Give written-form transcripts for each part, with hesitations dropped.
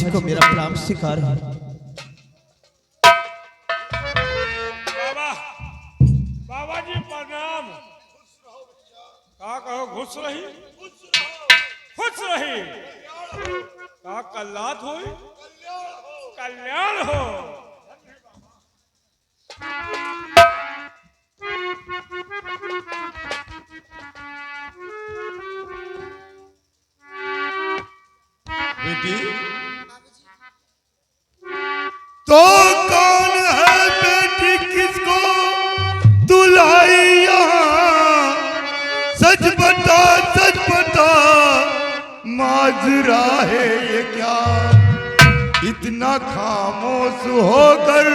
जी को मेरा प्रणाम स्वीकार है। बाबा बाबा जी प्रणाम। का कहो खुश रही का कल्लात हो कल्याण हो। बेटी तो कौन है बेटी, किसको तू लाई यहाँ? सच बता माजरा है ये क्या? इतना खामोश होकर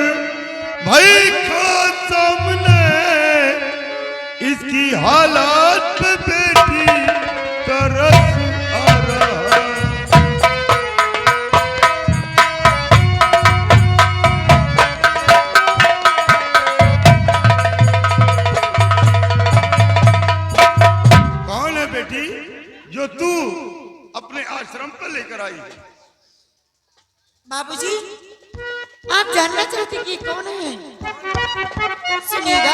भाई खड़ा सामने, इसकी हालात पे बेटी तरस आ रहा। कौन है बेटी जो तू अपने आश्रम पर लेकर आई? बाबूजी, आप जानना चाहते कि कौन है? सुनिएगा।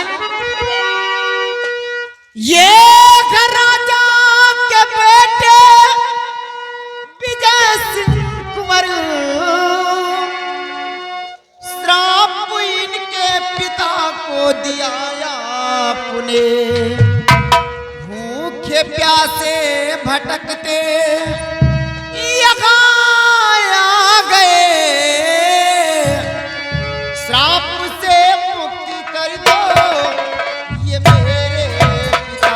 ये राजा के बेटे विजय सिंह कुंवर, श्राप इनके पिता को दिया आपने। भूखे प्यासे भटकते यहाँ आ गए, श्राप से मुक्ति कर दो ये मेरे पिता।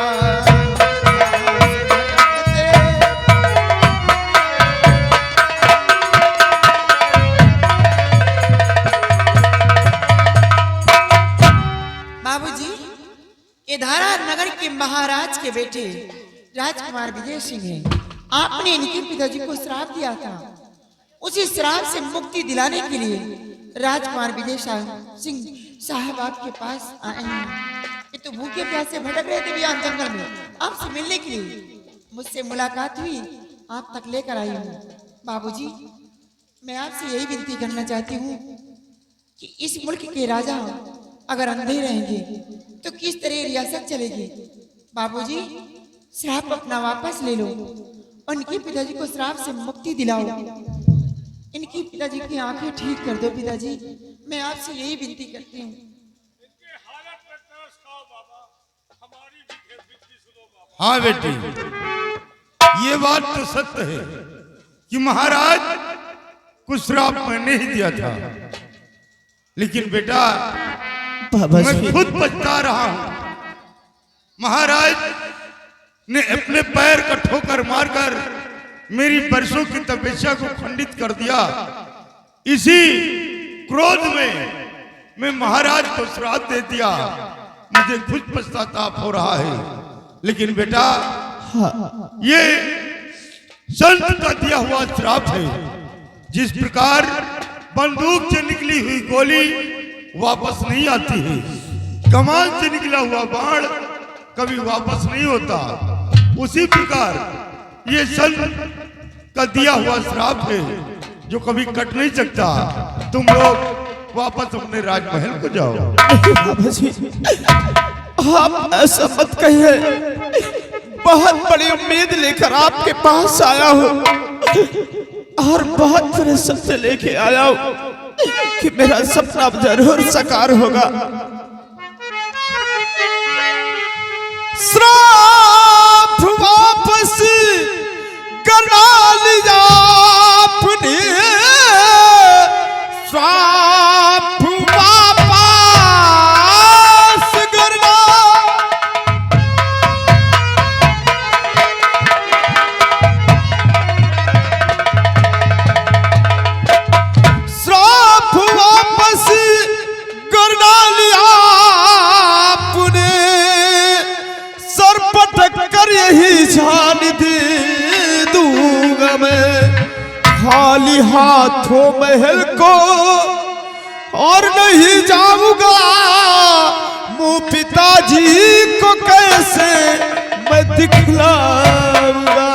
बाबूजी, ये धारा नगर के महाराज के बेटे राजकुमार विजय सिंह हैं। आपने इनके पिताजी को श्राप दिया था। उसी श्राप से मुक्ति दिलाने के लिए राजकुमार विजय सिंह साहब आपके पास आए हैं। ये तो भूखे प्यासे भटक रहे थे बियान जंगल में, आपसे मिलने के लिए मुझसे मुलाकात हुई, आप तक लेकर आई हूँ। बाबूजी, मैं आपसे यही विनती करना चाहती हूँ कि इस मुल्क के राजा अगर अंधे रहेंगे तो किस तरह रियासत चलेगी। बाबूजी, श्राप अपना वापस ले लो, उनके पिताजी को श्राप से मुक्ति दिलाओ, इनके पिताजी की आंखें ठीक कर दो। पिताजी, मैं आपसे यही विनती करती हूँ। इनके हालत पे तरस खाओ बाबा, हमारी भी विनती सुनो बाबा। हाँ बेटी, ये बात तो सत्य है कि महाराज को श्राप मैंने ही दिया था, लेकिन बेटा मैं खुद पछता रहा हूं। महाराज ने अपने पैर का ठोकर मारकर मेरी बरसों की तपस्या को खंडित कर दिया। इसी क्रोध में मैं महाराज को श्राप दे दिया। मुझे खुद पश्चाताप हो रहा है, लेकिन बेटा ये संत का दिया हुआ श्राप है। जिस प्रकार बंदूक से निकली हुई गोली वापस नहीं आती है, कमान से निकला हुआ बाण कभी वापस नहीं होता, उसी प्रकार ये संत का दिया हुआ श्राप है जो कभी कट नहीं सकता। तुम लोग वापस अपने राजमहल को जाओ। बाबा जी, आप ऐसा मत कहिए। बहुत बड़ी उम्मीद लेकर आपके पास आया हूँ और बहुत बड़े सपने लेके आया हूँ कि मेरा सपना जरूर साकार होगा। श्राप वापस करा लिया आपने, श्राप वापस करना। श्राप वापस करना लिया आपने, सर पटक कर यही जान दे दूंगा मैं, खाली हाथों महल को और नहीं जाऊंगा। मुंह पिताजी को कैसे मैं दिखलाऊंगा।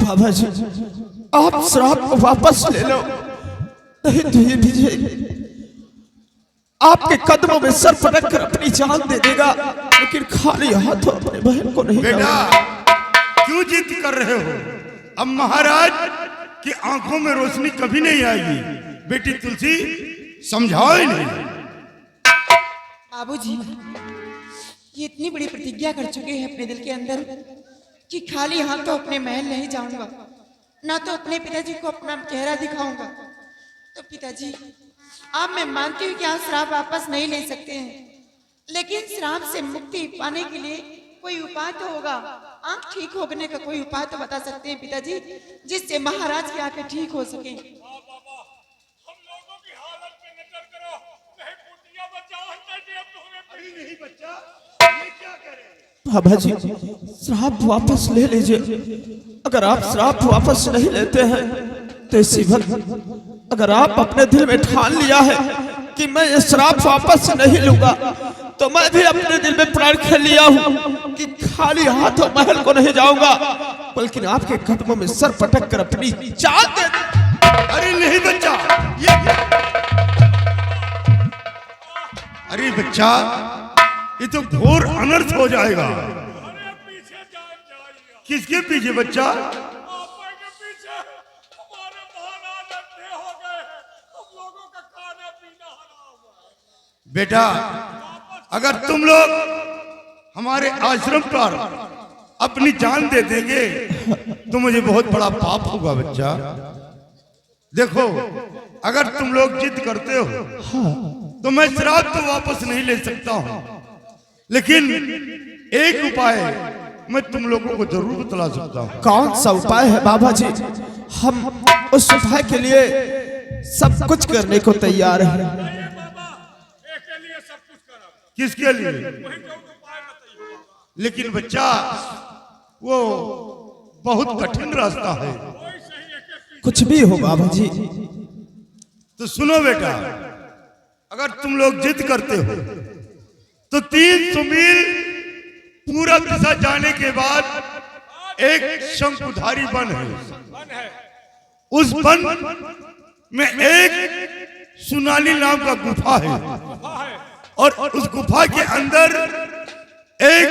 बाबा जी, आप श्राप को वापस ले लो, नहीं तो ये विजय आपके कदमों में सर पटक कर अपनी जान दे देगा, लेकिन खाली हाथों अपने बहन को नहीं बेटा लाऊंगा। क्यों जिद कर रहे हो? अब महाराज की आंखों में रोशनी कभी नहीं आएगी। बेटी तुलसी समझाओ ही नहीं। बाबूजी, ये इतनी बड़ी प्रतिज्ञा कर चुके हैं अपने दिल के अंदर कि खाली हाथ तो अपने महल नहीं जाऊंगा, ना तो अपने पिताजी को अपना चेहरा दिखाऊंगा। तो पिताजी, आप मैं मानती हूँ कि आप श्राप वापस नहीं ले सकते हैं, लेकिन श्राप से मुक्ति पाने के लिए कोई उपाय तो होगा। आंख ठीक होने का कोई उपाय तो बता सकते हैं पिताजी, जिससे महाराज की आंखें ठीक हो सके। हाँ बाबा, हम लोगों की हालत पे नजर करो, नहीं कुटिया बच्चा अंदर दे, अब तो हमें पड़ी नहीं बच्चा, ये क्या करे? बाबा जी, श्राप वापस ले लीजिए। अगर आप श्राप वापस नहीं लेते हैं तो इसी वक्त अगर आप अपने दिल में ठान लिया है कि मैं ये श्राप वापस नहीं लूंगा, तो मैं भी अपने दिल में प्रण कर लिया हूं कि खाली हाथों महल को नहीं जाऊंगा, बल्कि आपके कदमों में सर पटक कर अपनी जान दे दूं। अरे नहीं बच्चा, ये अरे बच्चा, ये तो घोर अनर्थ हो जाएगा। अरे पीछे जान जाइए, किसके पीछे बच्चा? आपा के पीछे। हमारे महाराज अंधे हो गए हैं, हम लोगों का खाना पीना हराम है। बेटा, अगर तुम लोग हमारे आश्रम पर अपनी जान दे देंगे तो मुझे बहुत बड़ा पाप होगा बच्चा। देखो, अगर तुम लोग जिद करते हो तो मैं श्राप तो वापस नहीं ले सकता हूं, लेकिन एक उपाय मैं तुम लोगों को जरूर बतला सकता हूं। कौन सा उपाय है बाबा जी? हम उस उपाय के लिए सब कुछ करने को तैयार हैं। ये बाबा, एक के लिए सब कुछ करो, किसके लिए? वही जो उपाय बताइए बाबा। लेकिन बच्चा, वो बहुत कठिन रास्ता है। कोई सही एक कुछ भी हो बाबा जी। तो सुनो बेटा, अगर तुम लोग जिद करते हो तो 300 मील पूरा दिशा जाने के बाद एक शंकुधारी वन है। बन है, उस वन में एक सुनाली नाम का गुफा है, और उस गुफा के अंदर एक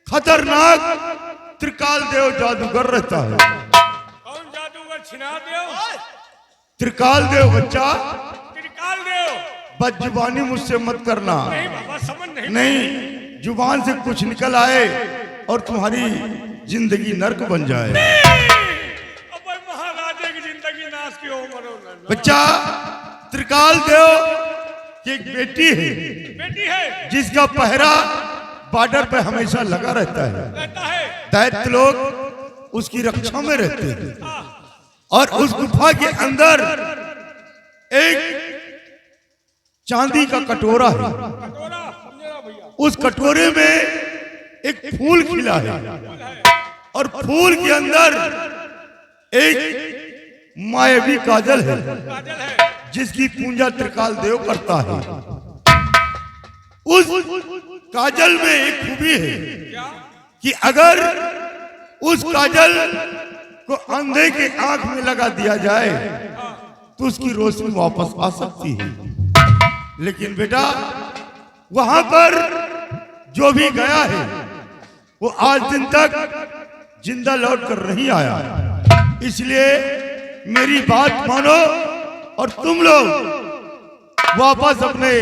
खतरनाक त्रिकाल देव जादूगर रहता है। कौन जादूगर? छिना देव, त्रिकाल देव बच्चा, त्रिकाल देव। बदजुबानी मुझसे मत करना। नहीं बाबा, समझ नहीं। नहीं, जुबान से कुछ निकल आए और तुम्हारी जिंदगी नर्क बन जाए। अब भाई महाराजे की जिंदगी नाश की हो मरो ना। बच्चा, त्रिकाल देव की एक बेटी है, बेटी है, जिसका पहरा बॉर्डर पे हमेशा लगा रहता है। कहता है दैत्य लोग उसकी रक्षा में रहते हैं। और उस गुफा के अंदर एक चांदी का कटोरा है। कटोरा, समझेगा भैया? उस कटोरे में एक फूल खिला है, और फूल के अंदर एक मायावी काजल है, काजल है, जिसकी पूजा त्रिकाल देव करता है। उस काजल में एक खूबी है क्या? कि अगर उस काजल को अंधे के आंख में लगा दिया जाए तो उसकी रोशनी वापस आ सकती है। लेकिन बेटा, वहां पर जो भी गया है वो आज दिन तक जिंदा लौट कर नहीं आया। इसलिए मेरी बात मानो और तुम लोग वापस अपने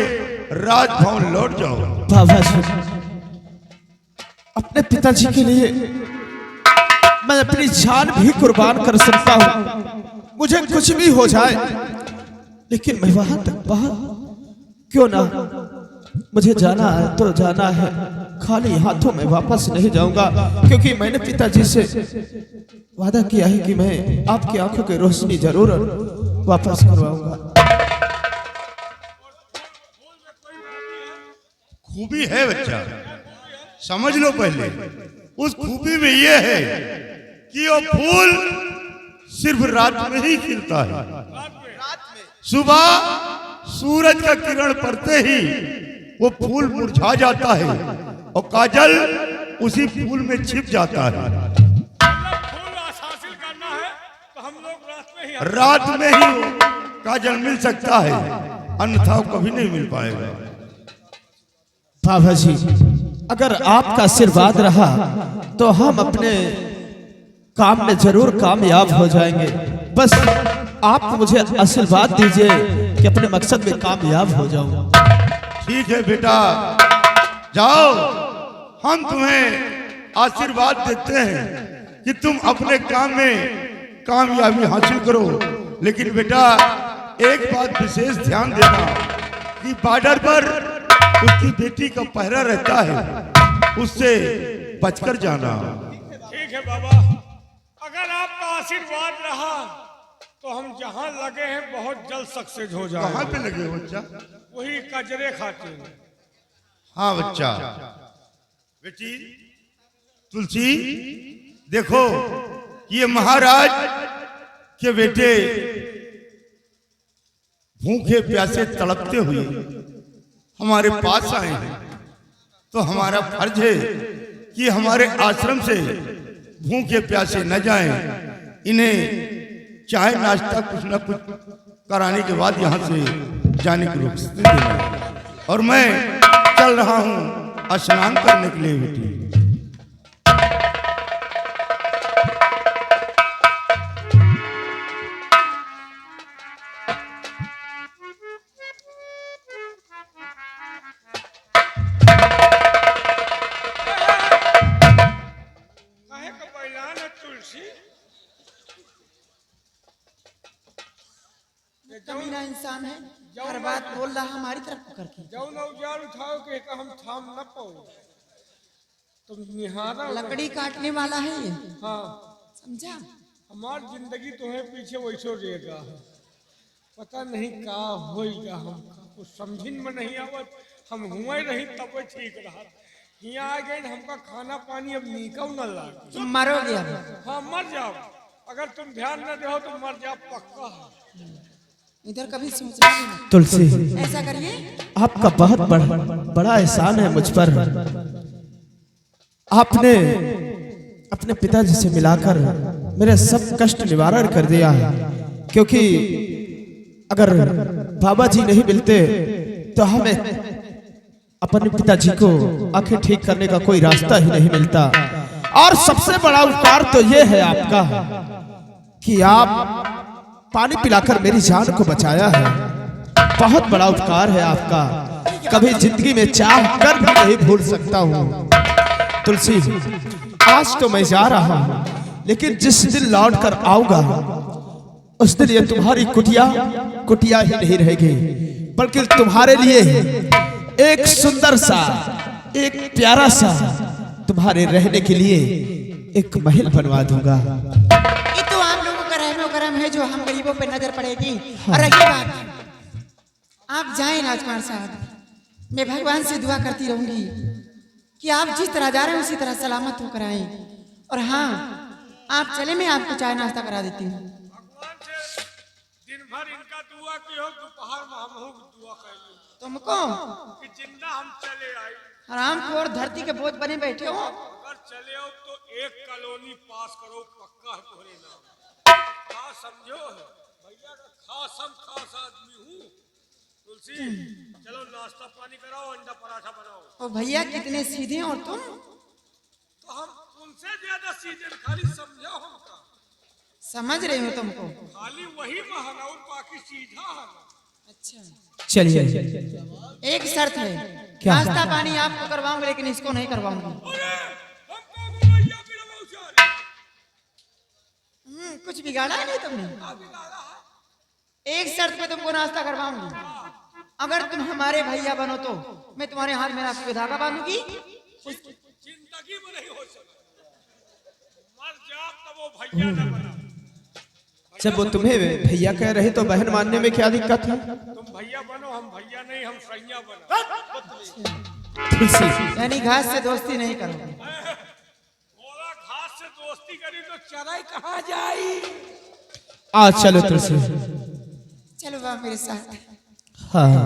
राजभवन लौट जाओ। बाबा जी, अपने पिताजी के लिए मैं अपनी जान भी कुर्बान कर सकता हूँ, मुझे कुछ भी हो जाए, लेकिन मैं वहां तक बाहर क्यों ना, मुझे जाना है तो जाना है, खाली हाथों में वापस नहीं जाऊंगा, क्योंकि मैंने पिताजी से वादा किया है कि मैं आपकी आंखों की रोशनी जरूर वापस करवाऊंगा। खूबी है बच्चा, समझ लो पहले। उस खूबी में यह है कि वो फूल सिर्फ रात में ही खिलता है। सुबह सूरज का किरण पड़ते ही वो फूल मुरझा जाता है और काजल उसी फूल में छिप जाता है। फूल आसां रात में ही वो काजल मिल सकता है, अन्यथा वो कभी नहीं मिल पाएगा। बाबा जी, अगर आपका आशीर्वाद रहा तो हम अपने काम में जरूर कामयाब हो जाएंगे। बस आप मुझे आशीर्वाद दीजिए कि अपने मकसद में कामयाब हो जाऊं। ठीक है बेटा, जाओ, हम तुम्हें आशीर्वाद देते हैं कि तुम अपने काम में कामयाबी हासिल करो। लेकिन बेटा एक बात विशेष ध्यान देना कि बॉर्डर पर उसकी बेटी का पहरा रहता है, उससे बचकर जाना। ठीक है बाबा, अगर आपका आशीर्वाद रहा तो हम जहाँ लगे हैं बहुत जल्द सक्सेस हो कहाँ जाएंगे। पे लगे हो बच्चा? वही कजरे खाते हैं। हाँ बच्चा। बेटी तुलसी, देखो ये महाराज के बेटे भूखे प्यासे तड़पते हुए हमारे पास आए हैं, तो हमारा फर्ज है कि हमारे आश्रम से भूखे प्यासे न जाएं, इन्हें चाय नाश्ता कुछ न कुछ कराने के बाद यहाँ से जाने की रुखसती देना। और मैं चल रहा हूँ स्नान करने के लिए बेटी। काहे का बैलान है तुलसी? कमीना इंसान है, हर बात बोल रहा हमारी तरफ पकड़ के। जाओ ना उजाड़ उठाओ के हम थाम न पाओ। तुम निहारा लकड़ी काटने वाला है ये, हाँ, समझा? हमार जिंदगी तुम्हें पीछे वैसो रहेगा। पता नहीं का होएगा, हमका कुछ समझिन में नहीं आवत। हम हुए रही तब ठीक रहा, यहाँ आ गए हमका खाना पानी अब निकल न लागे। तुम मरोगे अब। हाँ मर जाओ, अगर तुम ध्यान न दो तो मर जाओ पक्का है। इधर कभी सोचना भी नहीं। तुलसी, ऐसा करिए, आपका बहुत बड़ा एहसान है मुझ पर। आपने अपने पिताजी से मिलाकर मेरे सब कष्ट निवारण कर दिया है, क्योंकि अगर बाबा जी नहीं मिलते तो हमें अपने पिताजी को आंखें ठीक करने का कोई रास्ता ही नहीं मिलता। और सबसे बड़ा उपकार तो ये है आपका कि आप पानी पिलाकर मेरी जान को बचाया है। बहुत बड़ा उपकार है आपका, कभी जिंदगी में चाह कर भी नहीं भूल सकता हूँ। तुलसी, आज तो मैं जा रहा हूँ, लेकिन जिस दिन लौट कर आऊंगा उस दिन ये तुम्हारी कुटिया ही नहीं रहेगी, बल्कि तुम्हारे लिए एक सुंदर सा, एक प्यारा सा, तुम्हारे रहने के लिए एक महल बनवा दूंगा। ये तो आप लोगों का रहमो करम है जो हम गरीबों पे नजर पड़ेगी। और रही बात, आप जाएं राजकुमार साहब, मैं भगवान से दुआ करती रहूंगी कि आप जिस तरह जा रहे हैं उसी तरह सलामत होकर आए। और हाँ, आप चले, मैं आपको चाय नाश्ता करा देती हूँ। भगवान से दिन भर इनका दुआ की हो, दोपहर में हम दुआ करेंगे तुमको कि जिंदा हम चले आए। आराम को और धरती के बोझ बने बैठे हो। अगर चले हो तो एक कॉलोनी पास करो, पक्का है तुम्हारे नाम। खास समझो, भैया का खास आदमी हूँ। तुलसी, चलो नाश्ता पानी कराओ, अंडा पराठा बनाओ। ओ भैया कितने सीधे हैं, और तुम तो हम उनसे ज्यादा सीजन, खाली समझो हमका। समझ रही हूँ तुमको। खाली वही महंगा और बाकी सीधा है। अच्छा, चलिए, एक शर्त है, क्या? नाश्ता पानी आपको करवाऊंगी, लेकिन इसको नहीं करवाऊंगी। अरे हमको भैया बिना मौसा कुछ बिगाड़ा है नहीं तुमने। एक शर्त पे तुमको नाश्ता करवाऊंगी, अगर तुम हमारे भैया बनो तो मैं तुम्हारे हाथ में राखी का धागा बांधूंगी। जिंदगी में नहीं हो सकता। मर जा तब वो भैया न बना। जब वो तुम्हें भैया कह रहे तो बहन मानने में क्या दिक्कत है? तुम भैया बनो, हम भैया नहीं, हम सैया बनो। तुलसी, यानी घास से दोस्ती नहीं करोगे। बोला घास से दोस्ती करी तो चराई कहाँ जाई? आज चलो तुलसी। चलो वाह मेरे साथ। हाँ,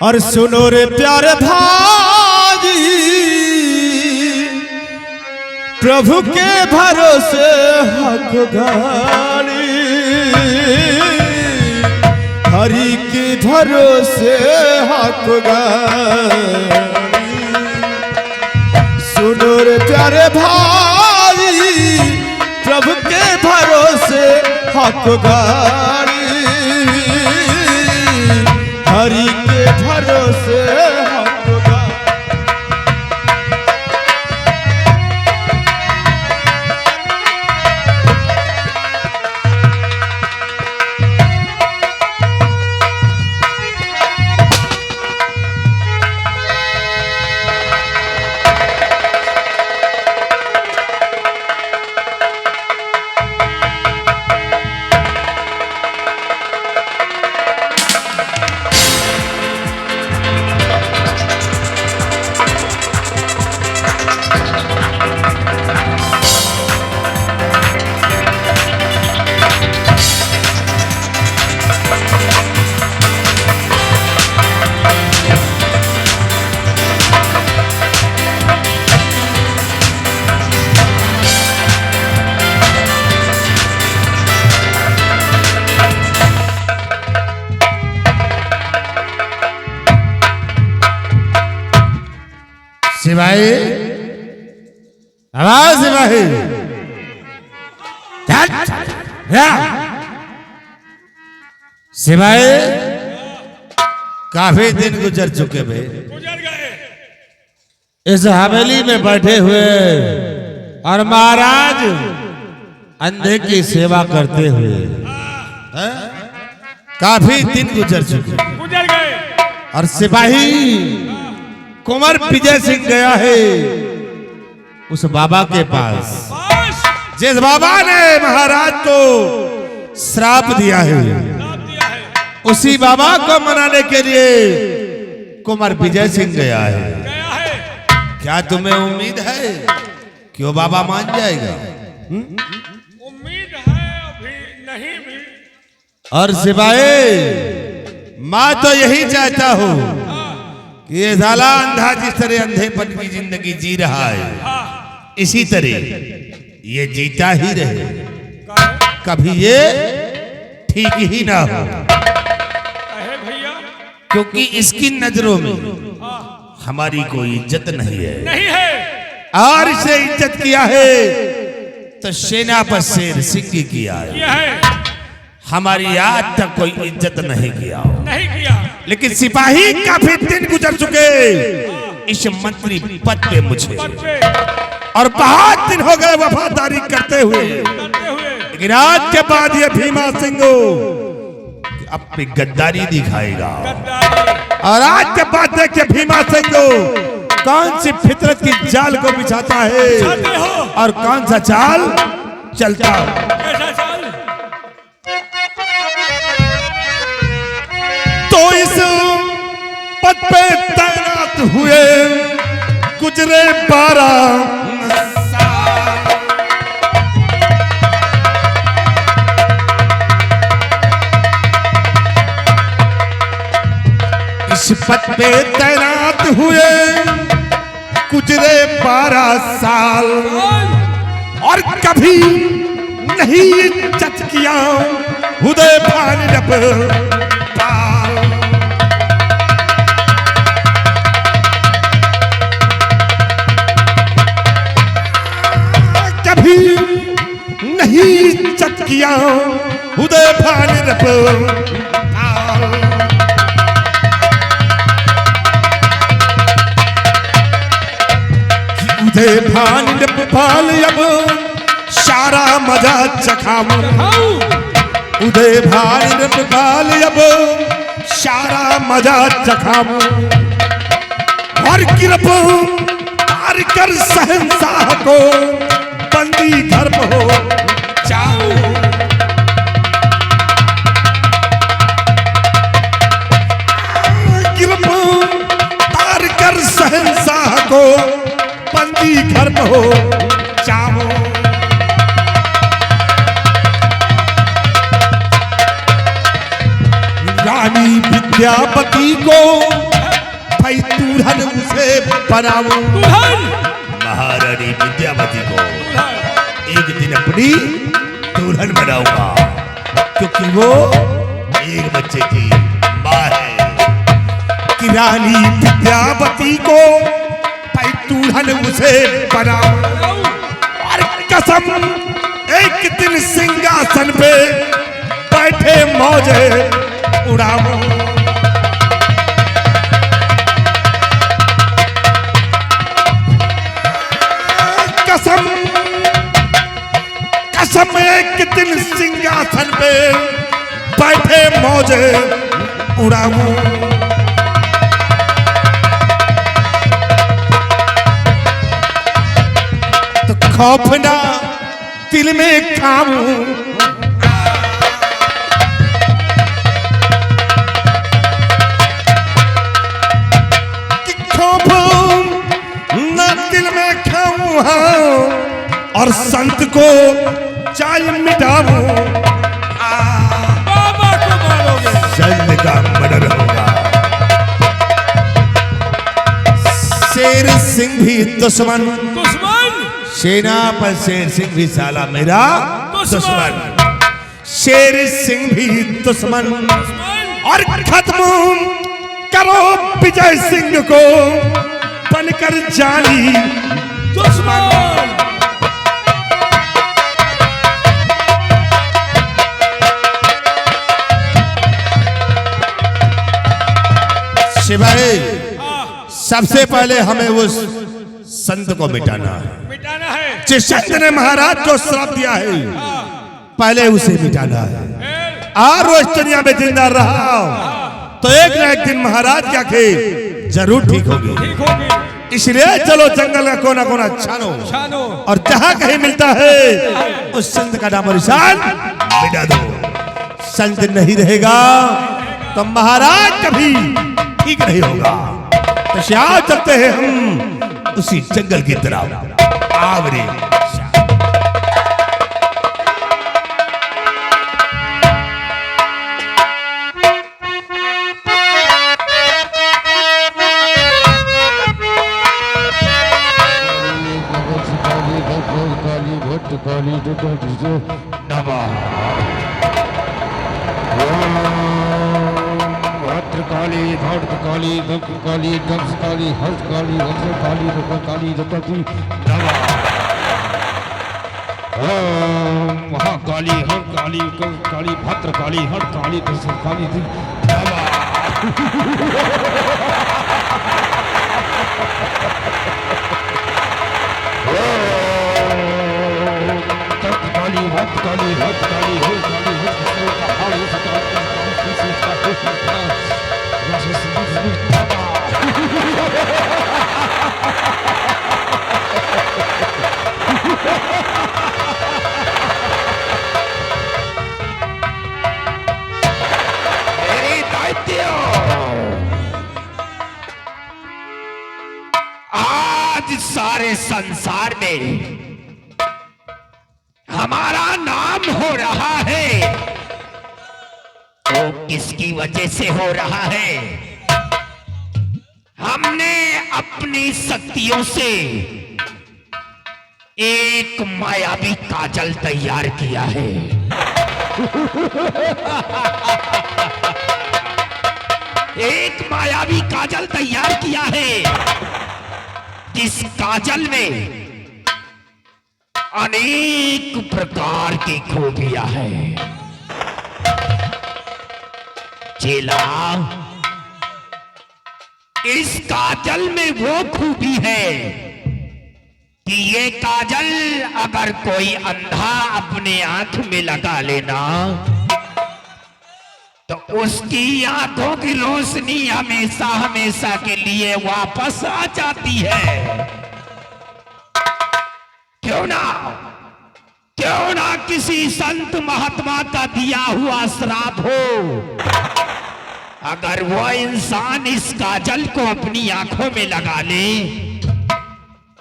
और सुनो रे प्यारे भाई, प्रभु के भरोसे हक गाड़ी। हरि के भरोसे हक गाड़ी। सुनो रे प्यारे भाई, प्रभु के भरोसे हक गाड़ी। हरि के भरोसे हक गाड़ी। सिपाही, आवाज सिपाही, सिपाही, काफी दिन गुजर चुके भाई। गुजर गए। इस हवेली में बैठे हुए और महाराज अंधे की सेवा करते हुए हैं? काफी दिन गुजर चुके, गुजर गए। और सिपाही कुंवर विजय सिंह गया है उस बाबा के पास, जिस बाबा ने महाराज को श्राप दिया है। उसी बाबा को मनाने के लिए कुंवर विजय सिंह गया है। क्या तुम्हें उम्मीद है कि वो बाबा मान जाएगा? उम्मीद है, अभी नहीं भी। और सिपाही, मैं तो यही चाहता हूँ कि ये साला अंधा जिस तरह अंधेपन की जिंदगी जी रहा है, इसी तरह ये जीता ही रहे, कभी ये ठीक ही ना हो। भैया, क्योंकि इसकी नजरों में हमारी कोई इज्जत नहीं है। नहीं है। और इसे इज्जत किया है तो सेना पर शेर सिंह किया है। हमारी आज तक कोई इज्जत नहीं किया, नहीं किया। लेकिन सिपाही काफी दिन गुजर चुके इस मंत्री पद पे मुझे, और बहुत दिन हो गए वफादारी करते हुए। लेकिन आज के बाद ये भीमा सिंह अपनी गद्दारी दिखाएगा। और आज के बाद देखिए भीमा सिंह कौन सी फितरत की जाल को बिछाता है और कौन सा चाल चलता है। तो इस पद पे तैनात हुए गुजरे 12 साल। इस पद पे तैनात हुए गुजरे 12 साल, और कभी नहीं इज्जत किया उदय भान जब नहीं इज्जत किया उदय भान रब उदय भान रब पाल अब सारा मजा चखाऊं। उदय भान रब पाल अब सारा मजा चखाऊं, और गिरफ पार कर शहंशाह को बंदी घर हो जाऊं। गिरफ पार कर शहंशाह को बंदी घर हो जाऊं। रानी विद्यापति को भाई दुल्हन उसे बनाऊं। महारानी विद्यापति को एक दिन अपनी दुल्हन बनाऊंगा। क्योंकि वो एक बच्चे की माँ है कि रानी विद्यावती को दुल्हन उसे बनाओ और कसम एक दिन सिंहासन पे बैठे मौजे उड़ाओ। कसम कसम एक दिन सिंहासन पे बैठे मौजे उड़ाऊं। तो खौफ ना दिल में खाऊं, कि खौफ ना दिल में खाऊं और संत को चाय मिटाऊं। बाबा को मारोगे, संत का मर्डर होगा। शेर सिंह भी दुश्मन, सेना पर शेर सिंह भी साला मेरा दुश्मन। शेर सिंह भी दुश्मन और खत्म करो विजय सिंह को बनकर जानी दुश्मन। शिवाय सबसे पहले हमें उस संत को मिटाना है। जिस संत ने महाराज को श्राप दिया है पहले उसे मिटाना है। और रोज दुनिया में जिंदा रहा तो एक न एक दिन महाराज की आंखें जरूर ठीक होगी। इसलिए चलो जंगल का कोना कोना छानो और जहां कहीं मिलता है उस संत का नाम और निशान मिटा दो। संत नहीं रहेगा तो महाराज कभी ठीक नहीं होगा। तो शायद चलते हैं हम उसी जंगल की तरफ। आवरे काली घाट काली दब काली दब्स काली हस्त काली हस्त काली दब काली दबती दवा महाकाली हर काली काली भद्र काली हर काली दब्स काली दवा काली हस्त काली हस्त काली हर काली मेरी दैत्यों, आज सारे संसार में हमारा नाम हो रहा है तो किसकी वजह से हो रहा है? हमने अपनी शक्तियों से एक मायावी काजल तैयार किया है। एक मायावी काजल तैयार किया है जिस काजल में अनेक प्रकार की खूबियां हैं। चेला, इस काजल में वो खूबी है कि ये काजल अगर कोई अंधा अपने आंख में लगा लेना तो उसकी आंखों की रोशनी हमेशा हमेशा के लिए वापस आ जाती है। क्यों ना किसी संत महात्मा का दिया हुआ श्राप हो, अगर वो इंसान इस काजल को अपनी आंखों में लगा ले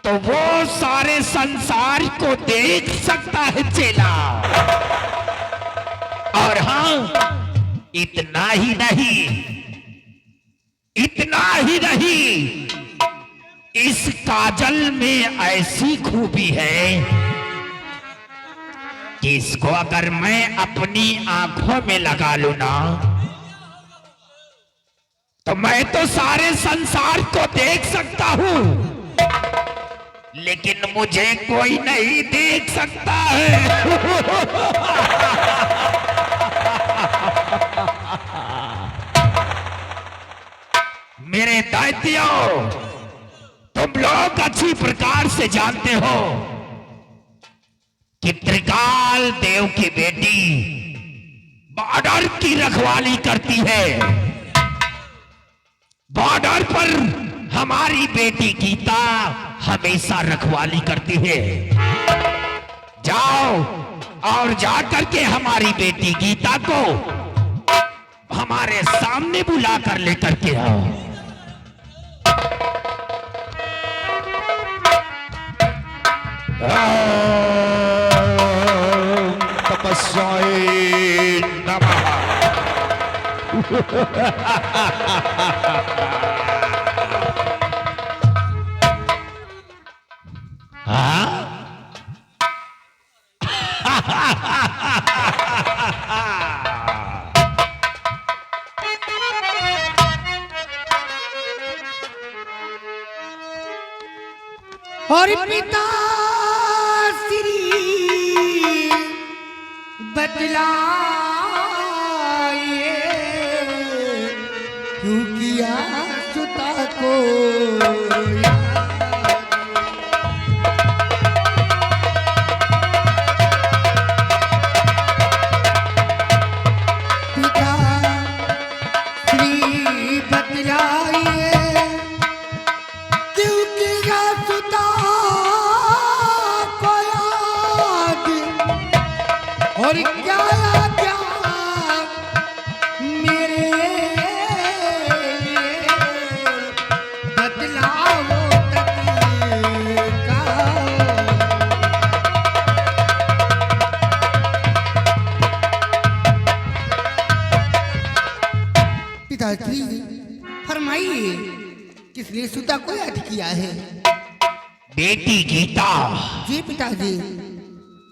तो वो सारे संसार को देख सकता है चेला। और हां, इतना ही नहीं, इस काजल में ऐसी खूबी है कि इसको अगर मैं अपनी आंखों में लगा लूं ना, तो मैं तो सारे संसार को देख सकता हूं, लेकिन मुझे कोई नहीं देख सकता है। मेरे दैत्यों, तुम लोग अच्छी प्रकार से जानते हो कि त्रिकाल देव की बेटी बॉर्डर की रखवाली करती है। बॉर्डर पर हमारी बेटी गीता हमेशा रखवाली करती है। जाओ और जाकर के हमारी बेटी गीता को हमारे सामने बुला कर लेकर के आओ। तपस्याय नमः। और पिता श्री बतलाए क्यों किया सुता को पिता श्री बतलाए क्यों किया सुता को याद और क्या क्या मेरे लिए बदलाओ तक का पिताजी फरमाइए किसने सुता को याद किया है? बेटी गीता, जी पिताजी।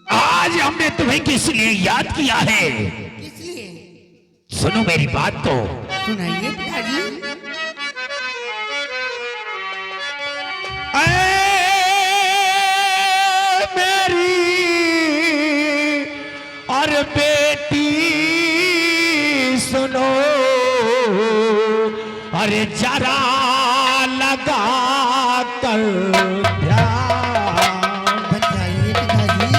आज हमने तुम्हें किस लिए याद किया है? किस लिए? सुनो मेरी बात तो। सुनाइए पिताजी। ऐ मेरी और बेटी सुनो, अरे जरा लगा कर ध्यान। बताइए पिताजी।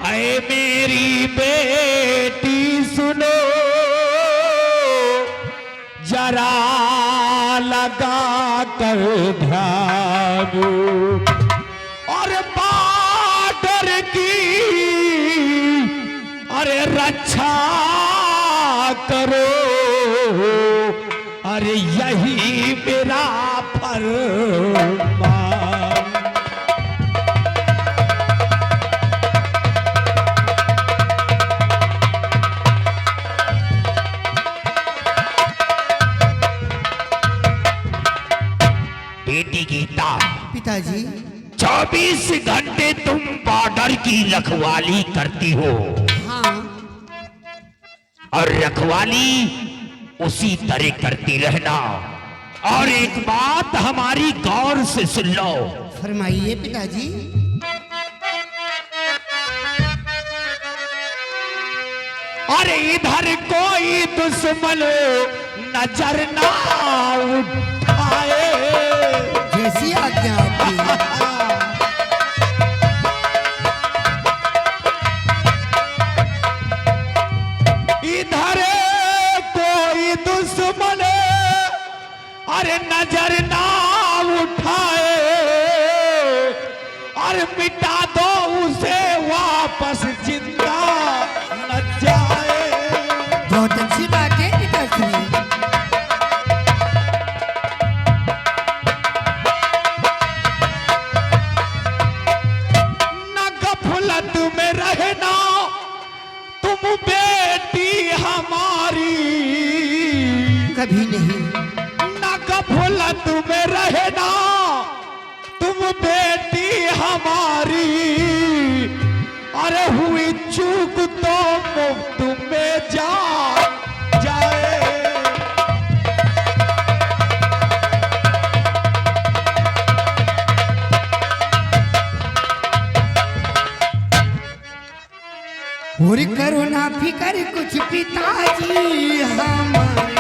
ऐ मेरी बेटी सुनो, जरा लगा कर ध्यान, और बॉर्डर की अरे रक्षा करो, अरे यही मेरा फरमान। बेटी गीता, पिताजी। 24 घंटे तुम बॉर्डर की रखवाली करती हो, हाँ और रखवाली उसी तरह करती रहना। और एक बात हमारी गौर से सुन लो। फरमाइए पिताजी। अरे इधर कोई दुश्मन नजर ना उठाए, जैसी आज्ञा आपकी। इधर कोई दुश्मन अरे नजर ना उठाए, और मिटा दो उसे वापस जिंदा न जाए। बहुत अच्छी बात है पिताजी। न गफलत में रहना तुम बेटी हमारी, कभी नहीं। ना गफलत में रहना तुम बेटी हमारी, अरे हुई चूक तो मुफ्त में जाए। और करो ना फिकर कुछ पिताजी हमारे,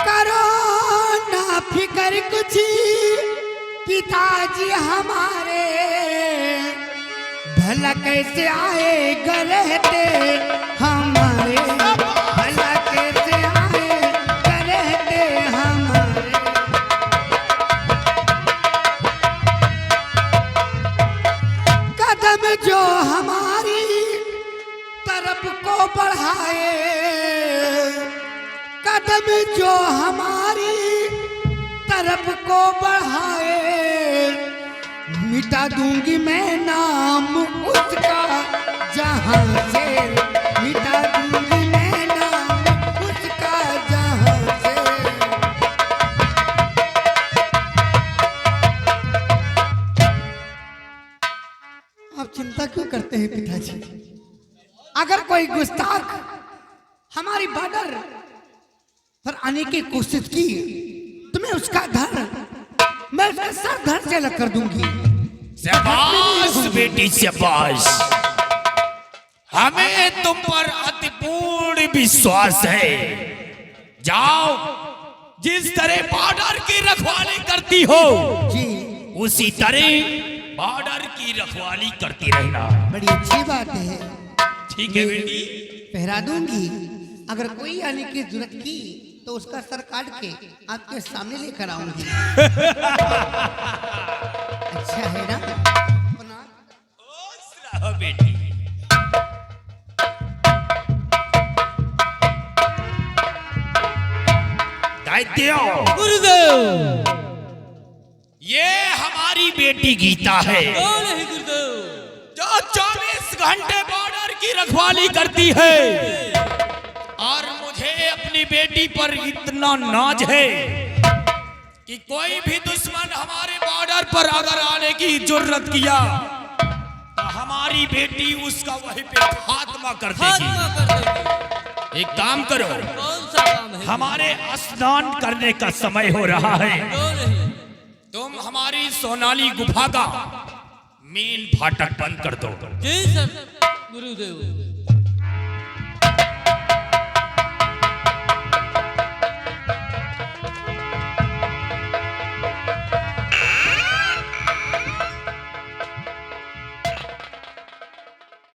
करो ना फिकर कुछ पिताजी हमारे, भला कैसे आएगा रहते हमारे, भला कैसे आएगा रहते हमारे। कदम जो हमारी तरफ को बढ़ाए, कदम जो हमारी तरफ को बढ़ाए, मिटा दूंगी मैं नाम उसका जहां से, मिटा दूंगी मैं नाम उसका जहां से। आप चिंता क्यों करते हैं पिताजी? अगर कोई गुस्ताख हमारी बॉर्डर पर आने की कोशिश की तो मैं उसका सर धड़ से अलग कर दूंगी। शाबाश बेटी शाबाश, हमें तुम पर अति पूर्ण विश्वास है। जाओ, जिस तरह बॉर्डर की रखवाली करती हो जी, उसी तरह बॉर्डर की रखवाली करती रहना। बड़ी अच्छी बात है। ठीक है बेटी, पहरा दूंगी। अगर कोई आने की जरूरत की तो उसका सर काट के आपके सामने लेकर आऊंगी। अच्छा है ना? रहो बेटी। दैत्यो, गुरुदेव, ये हमारी बेटी गीता है कौन है गुरुदेव? जो 24 घंटे बॉर्डर की रखवाली करती है। और मुझे अपनी बेटी पर इतना नाज है कि कोई भी दुश्मन हमारे बॉर्डर पर अगर आने की जुर्रत किया तो हमारी बेटी उसका वहीं पे खात्मा कर देगी। खात्मा कर देगी। एक काम करो, कौन सा काम है? हमारे स्नान करने का समय हो रहा है। कौन है? तुम हमारी सोनाली गुफा का मेन फाटक बंद कर दो। जी सर गुरुदेव।